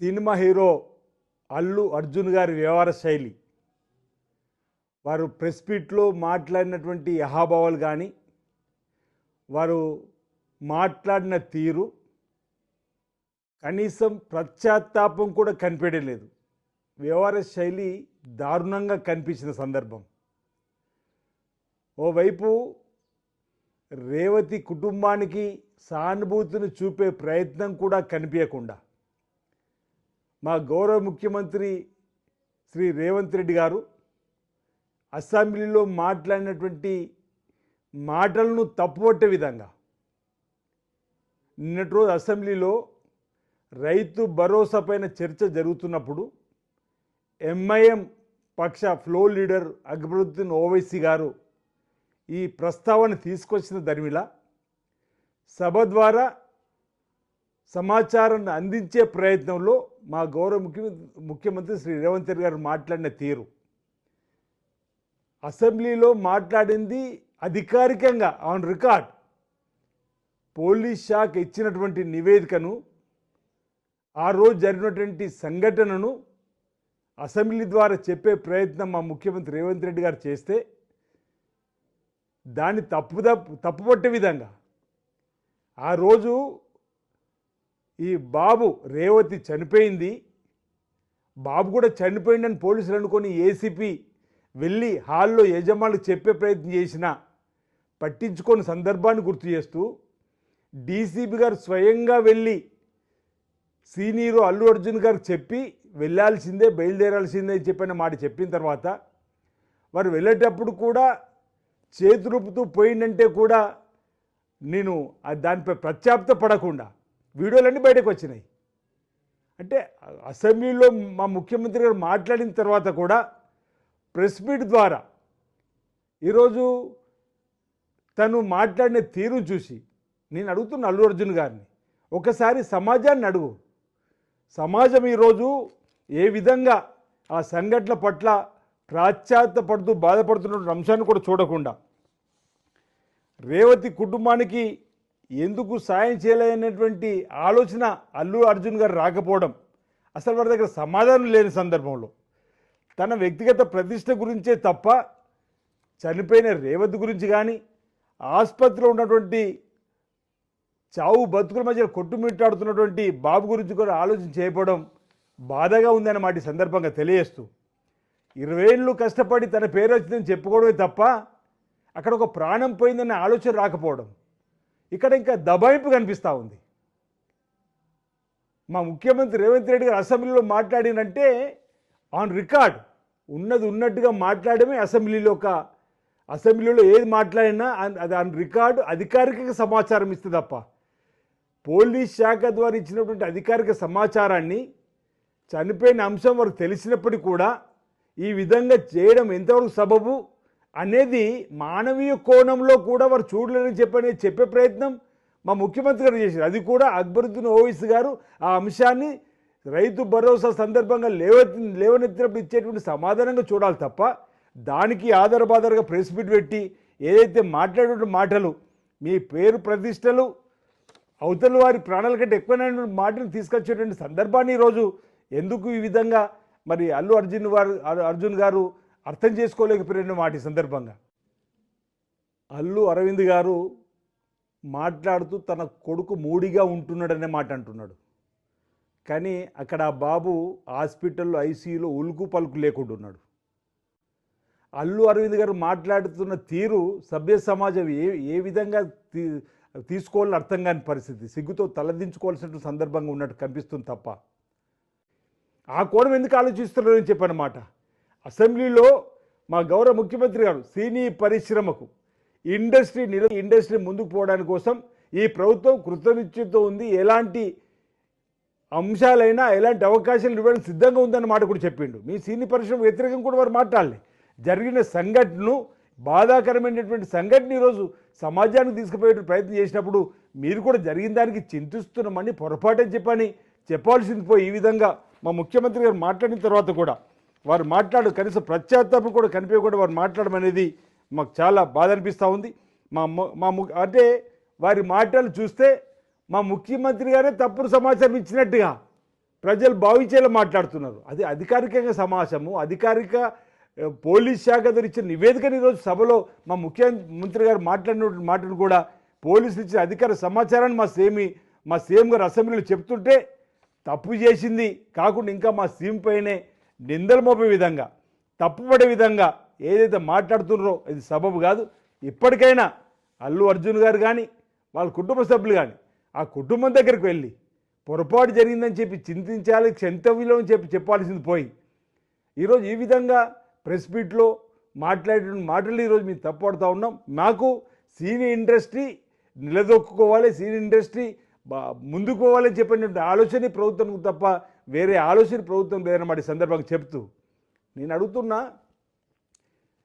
Cinema hero Allu Arjun గారి వ్యవహార శైలి, వారు ప్రెస్ మీట్లో మాట్లాడినటువంటి యహాభావాలు కానీ, వారు మాట్లాడిన తీరు కనీసం పశ్చాత్తాపం కూడా కనిపించలేదు. వ్యవహార శైలి దారుణంగా కనిపించిన సందర్భం. ఓవైపు రేవతి కుటుంబానికి సానుభూతిని చూపే ప్రయత్నం కూడా కనిపించకుండా మా గౌరవ ముఖ్యమంత్రి శ్రీ రేవంత్ రెడ్డి గారు అసెంబ్లీలో మాట్లాడినటువంటి మాటలను తప్పుపట్టే విధంగా నిన్నటి రోజు అసెంబ్లీలో రైతు భరోసా పైన చర్చ జరుగుతున్నప్పుడు ఎంఐఎం పక్ష ఫ్లోర్ లీడర్ అక్బరుద్దీన్ ఓవైసీ గారు ఈ ప్రస్తావన తీసుకొచ్చిన దరిమిలా సభ ద్వారా సమాచారాన్ని అందించే ప్రయత్నంలో మా గౌరవ ముఖ్యమంత్రి శ్రీ రేవంత్ రెడ్డి గారు మాట్లాడిన తీరు, అసెంబ్లీలో మాట్లాడింది అధికారికంగా ఆన్ రికార్డ్, పోలీస్ శాఖ ఇచ్చినటువంటి నివేదికను, ఆ రోజు జరిగినటువంటి సంఘటనను అసెంబ్లీ ద్వారా చెప్పే ప్రయత్నం మా ముఖ్యమంత్రి రేవంత్ రెడ్డి గారు చేస్తే దాన్ని తప్పుపట్టే విధంగా ఆ రోజు ఈ బాబు రేవతి చనిపోయింది, బాబు కూడా చనిపోయిందని పోలీసులు అనుకొని ఏసీపీ వెళ్ళి హాల్లో యజమానులకు చెప్పే ప్రయత్నం చేసినా పట్టించుకొని సందర్భాన్ని గుర్తు చేస్తూ డీసీపీ గారు స్వయంగా వెళ్ళి సీనియర్ అల్లు అర్జున్ గారికి చెప్పి వెళ్ళాల్సిందే, బయలుదేరాల్సిందే అని చెప్పిన మాట చెప్పిన తర్వాత వారు వెళ్ళేటప్పుడు కూడా చేతులుపుతూ పోయిందంటే కూడా నేను దానిపై ప్రత్యాప్త పడకుండా వీడియోలన్నీ బయటకు వచ్చినాయి. అంటే అసెంబ్లీలో మా ముఖ్యమంత్రి గారు మాట్లాడిన తర్వాత కూడా ప్రెస్ మీట్ ద్వారా ఈరోజు తను మాట్లాడిన తీరు చూసి నేను అడుగుతున్న అల్లు అర్జున్ గారిని, ఒకసారి సమాజాన్ని అడుగు, సమాజం ఈరోజు ఏ విధంగా ఆ సంఘటనల పట్ల ప్రాశ్చాత్యపడుతూ బాధపడుతున్న అంశాన్ని కూడా చూడకుండా రేవతి కుటుంబానికి ఎందుకు సాయం చేయలేనటువంటి ఆలోచన అల్లు అర్జున్ గారు రాకపోవడం, అసలు వారి దగ్గర సమాధానం లేని సందర్భంలో తన వ్యక్తిగత ప్రతిష్ట గురించే తప్ప చనిపోయిన రేవతి గురించి కానీ ఆసుపత్రిలో ఉన్నటువంటి చావు బతుకుల మధ్య కొట్టుమిట్టాడుతున్నటువంటి బాబు గురించి కూడా ఆలోచన చేయకపోవడం బాధగా ఉందన్నమాట ఈ సందర్భంగా తెలియజేస్తూ, 20 ఏళ్ళు కష్టపడి తన పేరు వచ్చిందని చెప్పుకోవడమే తప్ప అక్కడ ఒక ప్రాణం పోయిందనే ఆలోచన రాకపోవడం, ఇక్కడ ఇంకా దబాయింపు కనిపిస్తూ ఉంది. మా ముఖ్యమంత్రి రేవంత్ రెడ్డి గారు అసెంబ్లీలో మాట్లాడినంటే ఆన్ రికార్డ్ ఉన్నది ఉన్నట్టుగా మాట్లాడమే అసెంబ్లీలో ఏది మాట్లాడినా అది ఆన్ రికార్డు అధికారిక సమాచారం ఇస్తే తప్ప పోలీస్ శాఖ ద్వారా ఇచ్చినటువంటి అధికారిక సమాచారాన్ని చనిపోయిన అంశం వారికి తెలిసినప్పటికీ కూడా ఈ విధంగా చేయడం ఎంతవరకు సబబు అనేది మానవీయ కోణంలో కూడా వారు చూడలేని చెప్పే ప్రయత్నం మా ముఖ్యమంత్రి గారు చేశారు. అది కూడా అక్బరుద్దీన్ ఓవైసీ గారు ఆ అంశాన్ని రైతు భరోసా సందర్భంగా లేవనెత్తినప్పుడు ఇచ్చేటువంటి సమాధానంగా చూడాలి తప్ప దానికి ఆధారబాధారుగా ప్రెస్ మీట్ పెట్టి ఏదైతే మాట్లాడేటువంటి మాటలు మీ పేరు ప్రతిష్టలు అవతల వారి ప్రాణాల కంటే ఎక్కువైన మాటలు తీసుకొచ్చేటువంటి సందర్భాన్ని ఈరోజు ఎందుకు ఈ విధంగా మరి అల్లు అర్జున్ గారు అర్థం చేసుకోలేకపోయిన మాట ఈ సందర్భంగా అల్లు అరవింద్ గారు మాట్లాడుతూ తన కొడుకు మూడిగా ఉంటున్నాడనే మాట అంటున్నాడు. కానీ అక్కడ ఆ బాబు హాస్పిటల్లో ఐసీయూలో ఉలుకు పలుకు లేకుండా ఉన్నాడు. అల్లు అరవింద్ గారు మాట్లాడుతున్న తీరు సభ్య సమాజం ఏ విధంగా తీసుకోవాలని అర్థం కాని పరిస్థితి, సిగ్గుతో తలదించుకోవాల్సిన సందర్భంగా ఉన్నట్టు కనిపిస్తుంది తప్ప ఆ కోణం ఎందుకు ఆలోచిస్తున్నారని చెప్పనమాట. అసెంబ్లీలో మా గౌరవ ముఖ్యమంత్రి గారు సినీ పరిశ్రమకు ఇండస్ట్రీ ముందుకు పోవడానికి కోసం ఈ ప్రభుత్వం కృతనిశ్చయంతో ఉంది, ఎలాంటి అంశాలైనా ఎలాంటి అవకాశాలు ఇవ్వడానికి సిద్ధంగా ఉందన్న మాట కూడా చెప్పిండు. మీ సినీ పరిశ్రమ వ్యతిరేకం కూడా వారు మాట్లాడలే. జరిగిన సంఘటనను బాధాకరమైనటువంటి సంఘటన ఈరోజు సమాజానికి తీసుకుపోయే ప్రయత్నం చేసినప్పుడు మీరు కూడా జరిగిన దానికి చింతిస్తున్నామని పొరపాటని చెప్పాల్సింది పోయి ఈ విధంగా మా ముఖ్యమంత్రి గారు మాట్లాడిన తర్వాత కూడా వారు కనీసం ప్రత్యాత్తాపం కూడా కనిపించకుండా వారు మాట్లాడడం అనేది మాకు చాలా బాధ అనిపిస్తూ ఉంది. అంటే వారి మాటలు చూస్తే మా ముఖ్యమంత్రి గారే తప్పుడు సమాచారం ఇచ్చినట్టుగా ప్రజలు భావించేలా మాట్లాడుతున్నారు. అది అధికారికంగా సమావేశము, అధికారిక పోలీస్ శాఖ ఇచ్చిన నివేదికను ఈరోజు సభలో మా ముఖ్యమంత్రి గారు మాట్లాడిన మాటను కూడా పోలీసులు ఇచ్చిన అధికార సమాచారాన్ని మా సీఎం గారు అసెంబ్లీలో చెప్తుంటే తప్పు చేసింది కాకుండా ఇంకా మా సీఎం పైనే నిందలు మోపే విధంగా, తప్పుపడే విధంగా ఏదైతే మాట్లాడుతున్నారో ఇది సబబు కాదు. ఇప్పటికైనా అల్లు అర్జున్ గారు కానీ వాళ్ళ కుటుంబ సభ్యులు కానీ ఆ కుటుంబం దగ్గరికి వెళ్ళి పొరపాటు జరిగిందని చెప్పి చింతించాలి, క్షంతవ్యులు అని చెప్పాల్సింది పోయి ఈరోజు ఈ విధంగా ప్రెస్ మీట్లో మాట్లాడిన మాటలు ఈరోజు మేము తప్పుపడుతూ ఉన్నాం. మాకు సినీ ఇండస్ట్రీ నిలదొక్కుకోవాలి, సినీ ఇండస్ట్రీ ముందుకు పోవాలని చెప్పినటువంటి ఆలోచన ప్రభుత్వం తప్ప వేరే ఆలోచన ప్రభుత్వం లేదన్నమాట. సందర్భంగా చెప్తూ నేను అడుగుతున్నా,